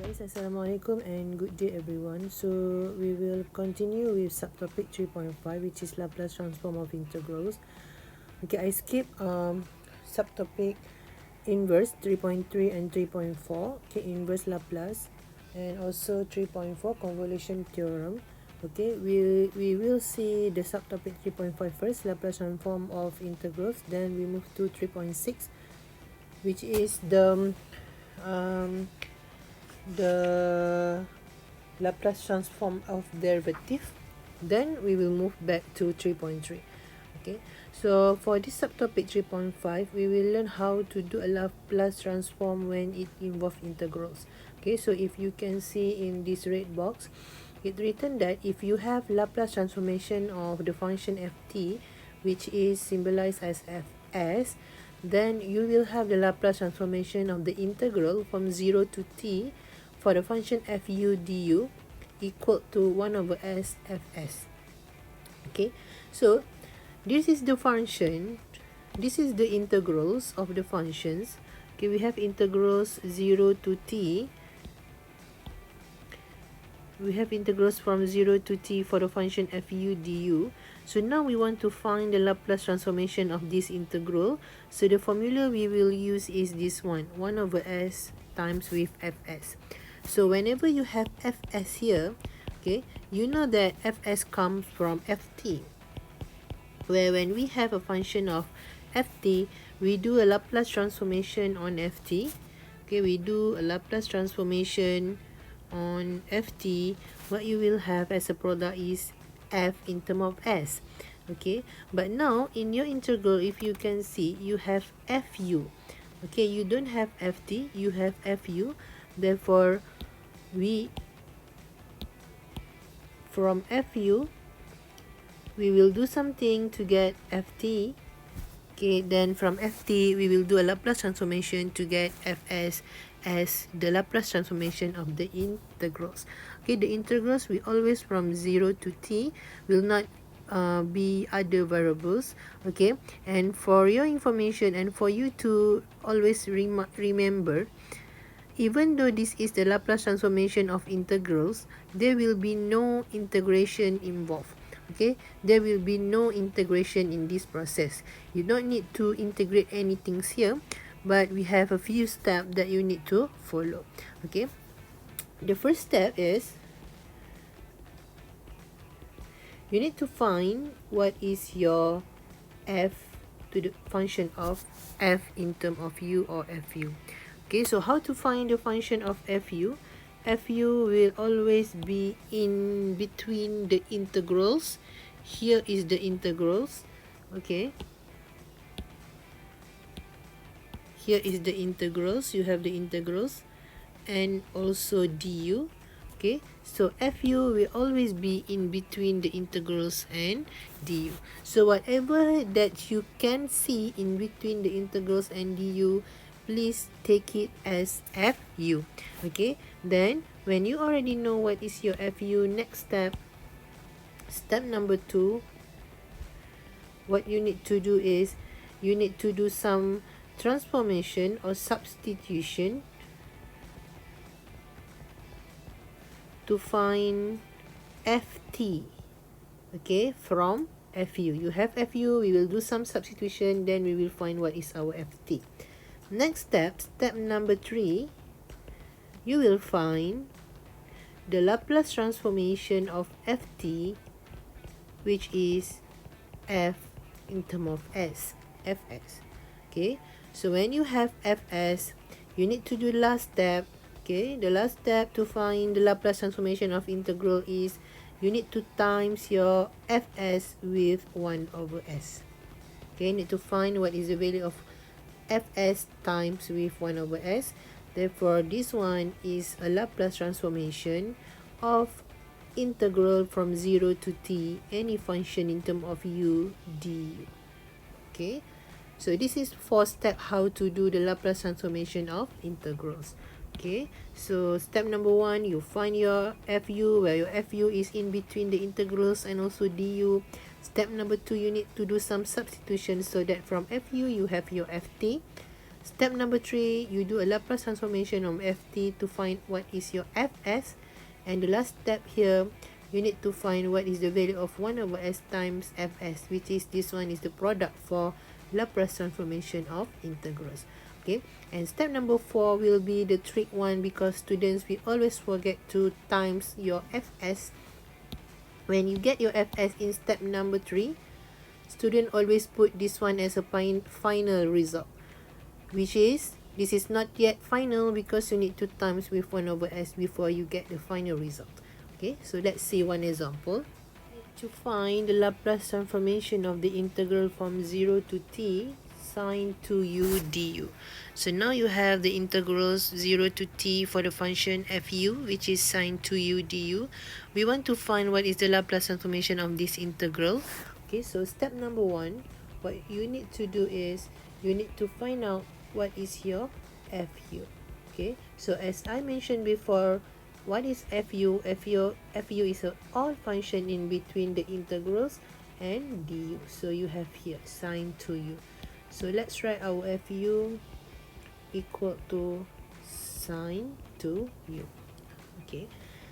Guys, Assalamualaikum and good day everyone. So we will continue with subtopic 3.5, which is Laplace transform of integrals. Okay, I skip subtopic inverse 3.3 and 3.4. Okay, inverse Laplace, and also 3.4 convolution theorem. Okay, we will see the subtopic 3.5 first, Laplace transform of integrals. Then we move to 3.6, which is um, the Laplace transform of derivative. Then we will move back to 3.3. Okay, so for this subtopic 3.5, we will learn how to do a Laplace transform when it involves integrals. Okay, so if you can see in this red box, it's written that if you have Laplace transformation of the function ft, which is symbolized as fs, then you will have the Laplace transformation of the integral from 0 to t for the function fu du equal to 1 over s fs. Okay, so this is the function, this is the integrals of the functions. Okay, we have integrals 0 to t. We have integrals from 0 to t for the function fu du. So now we want to find the Laplace transformation of this integral. So the formula we will use is this one, 1 over s times with fs. So whenever you have fs here, okay, you know that fs comes from ft, where when we have a function of ft, we do a Laplace transformation on ft. Okay, we do a Laplace transformation on ft. What you will have as a product is f in term of s. Okay, but now in your integral, if you can see, you have fu. Okay, you don't have ft, you have fu. Therefore, from fu, we will do something to get ft. Okay, then from ft, we will do a Laplace transformation to get fs as the Laplace transformation of the integrals. Okay, the integrals we always from 0 to t, will not be other variables. Okay, and for your information and for you to always remember, even though this is the Laplace transformation of integrals, there will be no integration involved. Okay, there will be no integration in this process. You don't need to integrate anything here, but we have a few steps that you need to follow. Okay, the first step is you need to find what is your f to the function of f in term of u or fu. Okay, so how to find the function of fu? Fu will always be in between the integrals. Here is the integrals. Okay, here is the integrals. You have the integrals and also du. Okay, so fu will always be in between the integrals and du. So whatever that you can see in between the integrals and du, please take it as fu. Okay, then when you already know what is your fu, next step number 2, what you need to do is you need to do some transformation or substitution to find ft. Okay, from fu. You have fu, we will do some substitution, then we will find what is our ft. Next step number 3, you will find the Laplace transformation of ft, which is f in term of s, fs. Okay, so when you have fs, you need to do last step. Okay, the last step to find the Laplace transformation of integral is you need to times your fs with 1 over s. Okay, you need to find what is the value of fs times with 1 over s. Therefore, this one is a Laplace transformation of integral from 0 to t, any function in term of u du. Okay, so this is 4 step how to do the Laplace transformation of integrals. Okay, so step number 1, you find your fu, where your fu is in between the integrals and also du. Step number 2, you need to do some substitution so that from fu you have your ft. Step number 3, you do a Laplace transformation of ft to find what is your fs. And the last step here, you need to find what is the value of 1 over s times fs, which is this one is the product for Laplace transformation of integrals. Okay, and step number 4 will be the trick one, because students will always forget to times your fs. When you get your fs in step number 3, student always put this one as a final result, which is this is not yet final because you need to times with 1 over s before you get the final result. Okay, so let's see one example. To find the Laplace transformation of the integral from 0 to t sine 2u du. So now you have the integrals 0 to t for the function fu, which is sine 2u du. We want to find what is the Laplace transformation of this integral. Okay, so step number 1, what you need to do is you need to find out what is your fu. Okay, so as I mentioned before, what is fu? fu is a all function in between the integrals and du. So you have here sine 2u. So let's write our fu equal to sine 2u. Okay,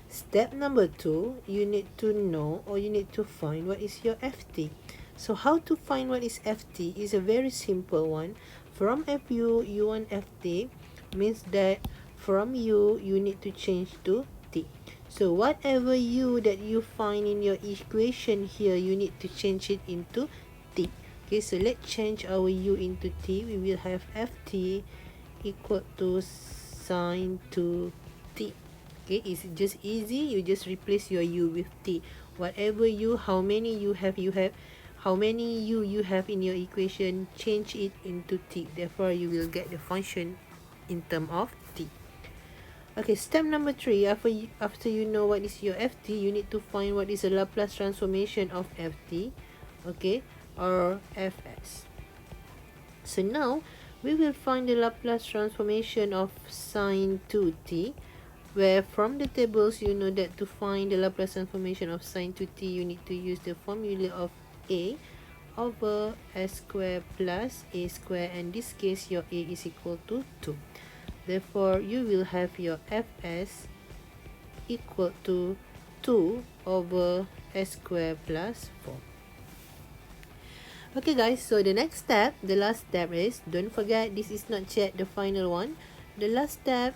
step number 2, you need to know, or you need to find what is your ft. So how to find what is ft is a very simple one. From fu you want ft, means that from u you need to change to t. So whatever u that you find in your equation here, you need to change it into t. Okay, so let's change our u into t. We will have ft equal to sine 2t. Okay, it's just easy. You just replace your u with t. Whatever u, how many u how many u you have in your equation, change it into t. Therefore, you will get the function in term of t. Okay, step number 3, after you know what is your ft, you need to find what is the Laplace transformation of ft, okay, or fs. So now, we will find the Laplace transformation of sine 2t, where from the tables you know that to find the Laplace transformation of sine 2t, you need to use the formula of a over s square plus a square, and in this case your a is equal to 2. Therefore, you will have your fs equal to 2 over s square plus 4. Okay guys, so the next step, the last step is, don't forget this is not yet the final one. The last step,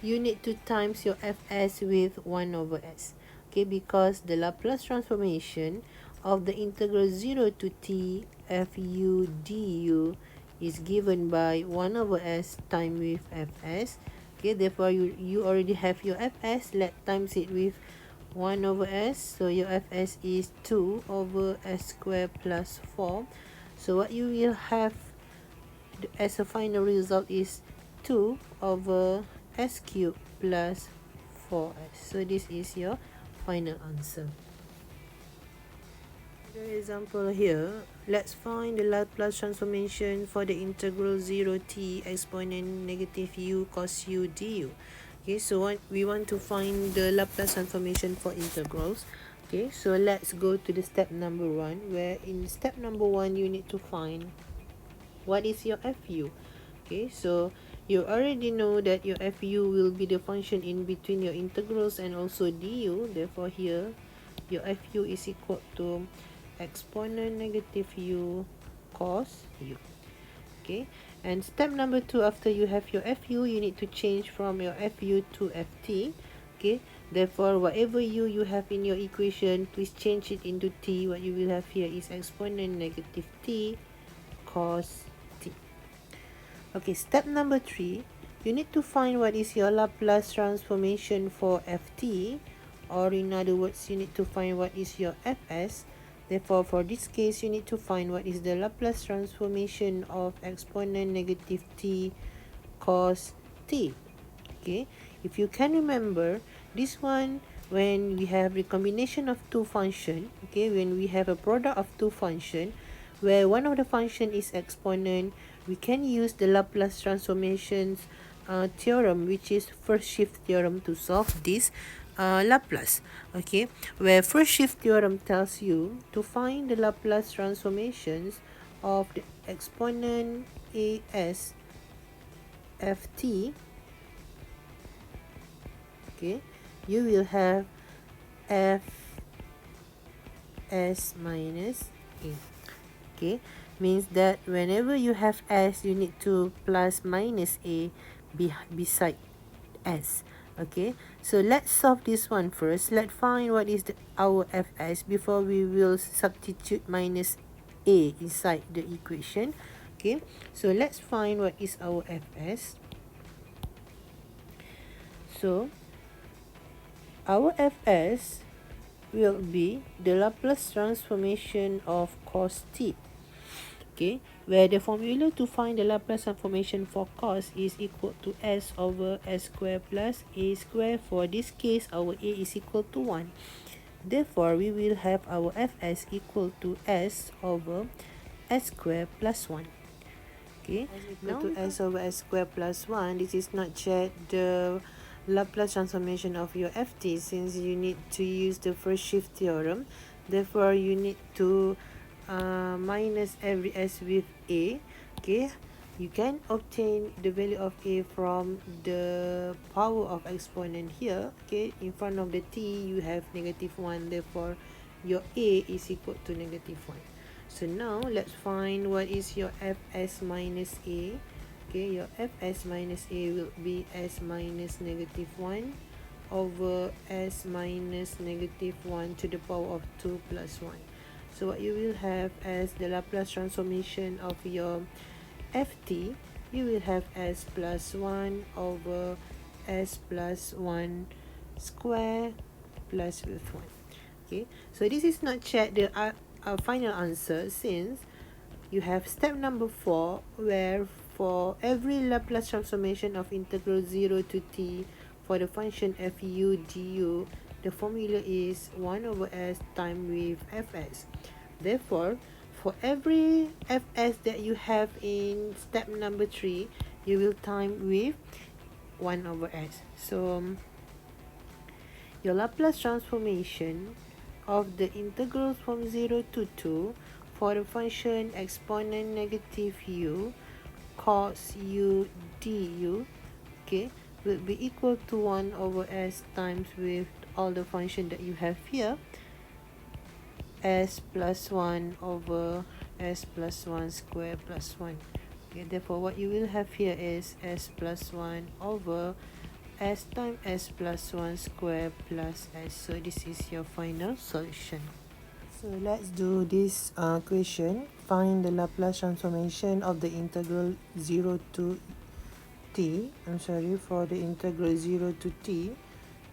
you need to times your fs with 1 over s. Okay, because the Laplace transformation of the integral 0 to t fu du is given by 1 over s times with fs. Okay, therefore you already have your fs. Let's times it with 1 over s. So your fs is 2 over s squared plus 4. So what you will have as a final result is 2 over s cubed plus 4s. So this is your final answer. The example here, let's find the Laplace transformation for the integral 0t exponent negative u cos u du. Okay, so we want to find the Laplace transformation for integrals. Okay, so let's go to the step number 1, where in step number 1 you need to find what is your fu. Okay, so you already know that your fu will be the function in between your integrals and also du. Therefore here your fu is equal to exponent negative u cos u. Okay, and step number 2, after you have your fu, you need to change from your fu to ft. Okay, therefore whatever u you have in your equation, please change it into t. What you will have here is exponent negative t cos t. Okay, step number 3, you need to find what is your Laplace transformation for ft, or in other words, you need to find what is your fs. Therefore, for this case, you need to find what is the Laplace transformation of exponent negative t cos t. Okay, if you can remember, this one, when we have the combination of two functions, okay, when we have a product of two functions, where one of the function is exponent, we can use the Laplace transformations theorem, which is first shift theorem, to solve this Laplace. Okay, where first shift theorem tells you to find the Laplace transformations of the exponent as ft, okay, you will have fs minus a. Okay, means that whenever you have s, you need to plus minus a beside s. Okay, so let's solve this one first. Let's find what is our fs before we will substitute minus a inside the equation. Okay, so let's find what is our fs. So our fs will be the Laplace transformation of cos t. Okay, where the formula to find the Laplace transformation for cos is equal to s over s square plus a square. For this case, our a is equal to 1. Therefore, we will have our fs equal to s over s square plus 1. Okay, now to s over s square plus 1, this is not yet the Laplace transformation of your ft, since you need to use the first shift theorem. Therefore, you need to minus every s with a. Okay, you can obtain the value of a from the power of exponent here. Okay, in front of the t you have -1, therefore your a is equal to -1. So now let's find what is your fs minus a. Okay, your fs minus a will be s minus -1 over s minus -1 to the power of 2 plus 1. So what you will have as the Laplace transformation of your ft, you will have s plus 1 over s plus 1 square plus with 1. Okay, so this is not yet the final answer, since you have step number 4, where for every Laplace transformation of integral 0 to t for the function fu du, the formula is 1 over s times with fs. Therefore, for every fs that you have in step number 3, you will time with 1 over s. So your Laplace transformation of the integrals from 0 to 2 for the function exponent negative u cos u du, okay, will be equal to 1 over s times with all the function that you have here, s plus 1 over s plus 1 square plus 1. Okay, therefore what you will have here is s plus 1 over s times s plus 1 square plus s. So this is your final solution. So let's do this question. Find the Laplace transformation of the integral 0 to t. For the integral 0 to t,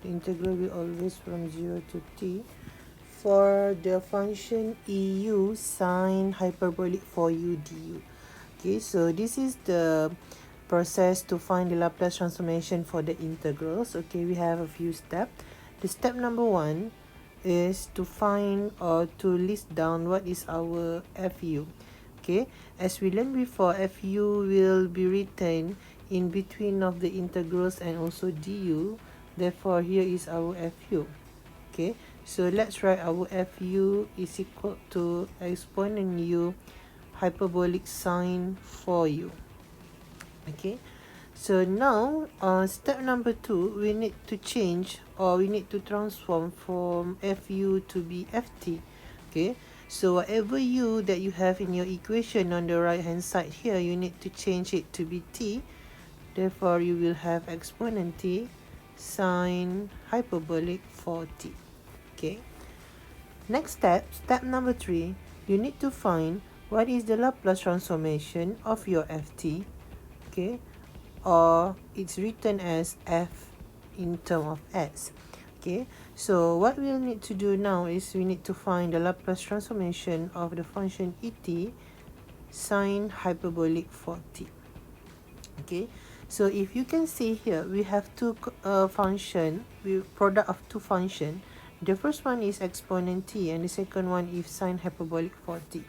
the integral will always from 0 to t, for the function eu sine hyperbolic for u du. Okay, so this is the process to find the Laplace transformation for the integrals. Okay, we have a few steps. The step number 1 is to find or to list down what is our fu. Okay, as we learned before, fu will be written in between of the integrals and also du. Therefore, here is our fu. Okay, so let's write our fu is equal to exponent u hyperbolic sine for u. Okay, so now step number 2, we need to change, or we need to transform from fu to be ft. Okay, so whatever u that you have in your equation on the right hand side here, you need to change it to be t. Therefore you will have exponent t sine hyperbolic 4t. Okay, next step, step number 3, you need to find what is the Laplace transformation of your ft. Okay, or it's written as f in term of s. Okay, so what we'll need to do now is we need to find the Laplace transformation of the function et sine hyperbolic 4t. Okay, so if you can see here, we have two function with product of two function. The first one is exponent t and the second one is sine hyperbolic 4t.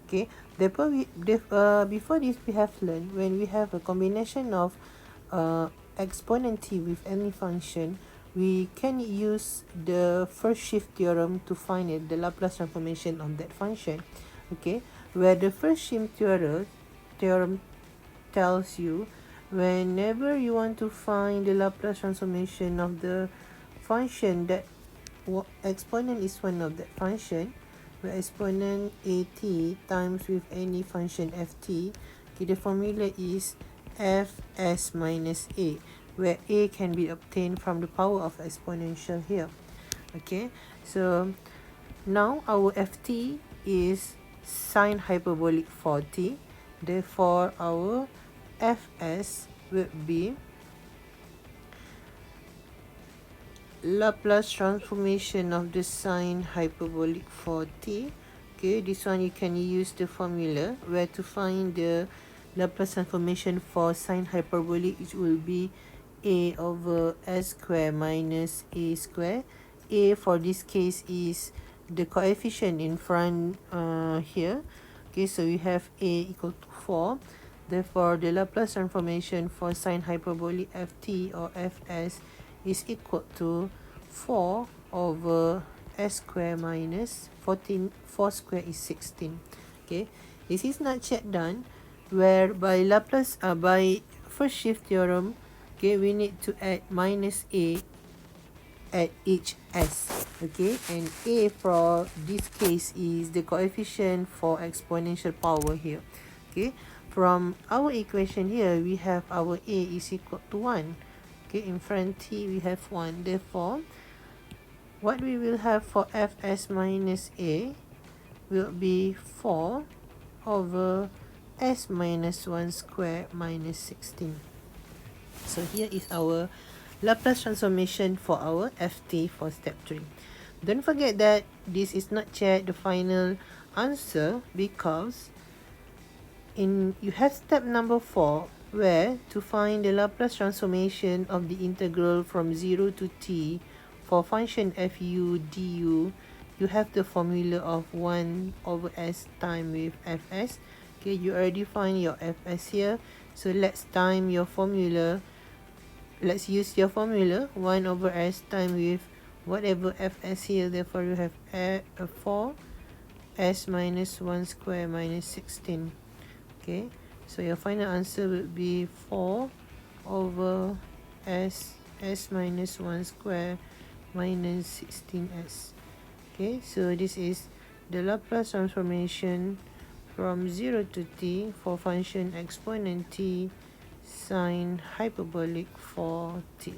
Okay, therefore before this we have learned, when we have a combination of exponent t with any function, we can use the first shift theorem to find it, the Laplace transformation of that function. Okay, where the first Scheme theorem tells you whenever you want to find the Laplace transformation of the function that exponent is one of that function, where exponent at times with any function ft, okay, the formula is fs minus a, where a can be obtained from the power of exponential here. Okay, so now our ft is sine hyperbolic 40, therefore our fs will be Laplace transformation of the sine hyperbolic 40. Okay, this one you can use the formula where to find the Laplace transformation for sine hyperbolic. It will be a over s square minus a square. A for this case is the coefficient in front here. Okay, so we have a equal to 4. Therefore, the Laplace transformation for sine hyperbolic ft or fs is equal to 4 over s square minus 14. 4 square is 16. Okay, this is not yet done, where by Laplace by first shift theorem, okay, we need to add minus a at each s. Okay, and a for this case is the coefficient for exponential power here. Okay, from our equation here, we have our a is equal to 1. Okay, in front t we have 1. Therefore, what we will have for fs minus a will be 4 over s minus 1 square minus 16. So here is our Laplace transformation for our ft for step 3. Don't forget that this is not yet the final answer, because you have step number 4, where to find the Laplace transformation of the integral from 0 to t for function fu du. You have the formula of 1 over s time with fs. Okay, you already find your fs here, so let's time your formula. Let's use your formula 1 over s time with whatever fs here. Therefore, you have 4 s minus 1 square minus 16. Okay, so your final answer will be 4 over s minus 1 square minus 16s. Okay, so this is the Laplace transformation from 0 to t for function exponent t sine hyperbolic 4t.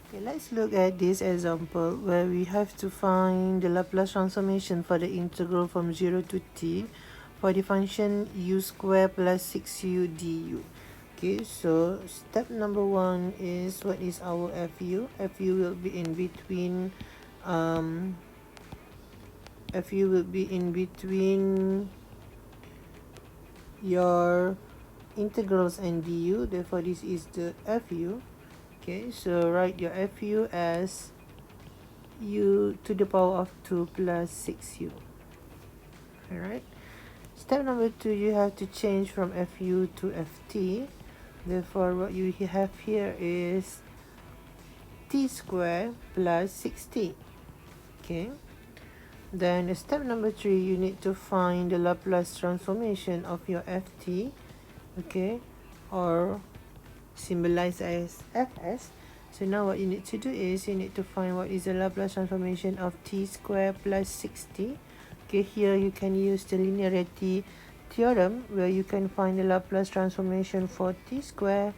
Okay, let's look at this example where we have to find the Laplace transformation for the integral from 0 to t for the function u square plus 6u du. Okay, so step number 1 is, what is our fu? Fu will be in between your integrals and du. Therefore, this is the fu. Okay, so write your fu as u to the power of 2 plus 6u. Alright. Step number 2, you have to change from fu to ft. Therefore, what you have here is t squared plus 6t. Okay. Then step number 3, you need to find the Laplace transformation of your ft. Okay, or symbolized as fs. So now what you need to do is you need to find what is the Laplace transformation of t squared plus 6t. Okay, here you can use the linearity theorem, where you can find the Laplace transformation for t squared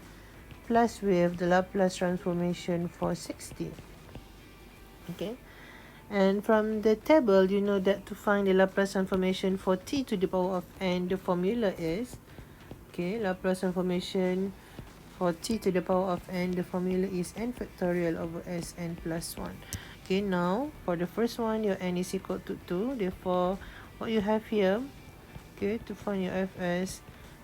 plus with the Laplace transformation for 6t. Okay, and from the table, you know that to find the Laplace transformation for t to the power of n, the formula is, okay, Laplace transformation for t to the power of n, the formula is n factorial over s n plus 1. Okay, now for the first one, your n is equal to 2. Therefore, what you have here, okay, to find your fs,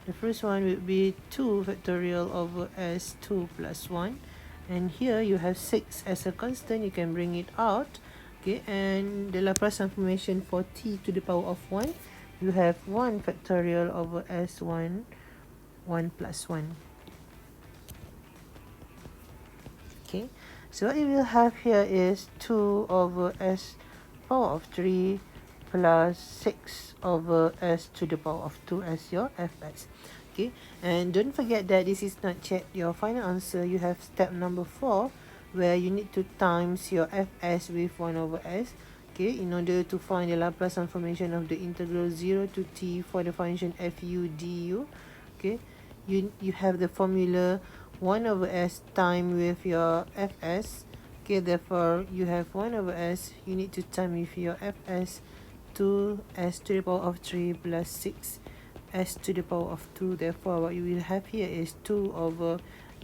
the first one will be 2 factorial over s2 plus 1. And here you have 6 as a constant. You can bring it out. Okay, and the Laplace transformation for t to the power of 1, you have 1 factorial over s1, 1 plus 1. Okay, so what you will have here is 2 over power of 3 plus 6 over s to the power of 2 as your fs. Okay, and don't forget that this is not yet your final answer. You have step number 4 where you need to times your fs with 1 over s. Okay, in order to find the Laplace transformation of the integral 0 to t for the function fu du. Okay, you have the formula 1 over s time with your fs. Okay, therefore you have 1 over s, you need to time with your fs, 2 s to the power of 3 plus 6 s to the power of 2. Therefore what you will have here is 2 over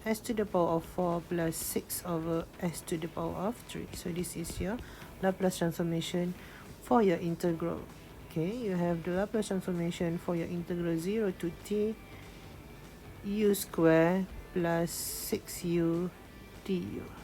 s to the power of 4 plus 6 over s to the power of 3. So this is your Laplace transformation for your integral. Okay, you have the Laplace transformation for your integral 0 to t u square plus 6u du.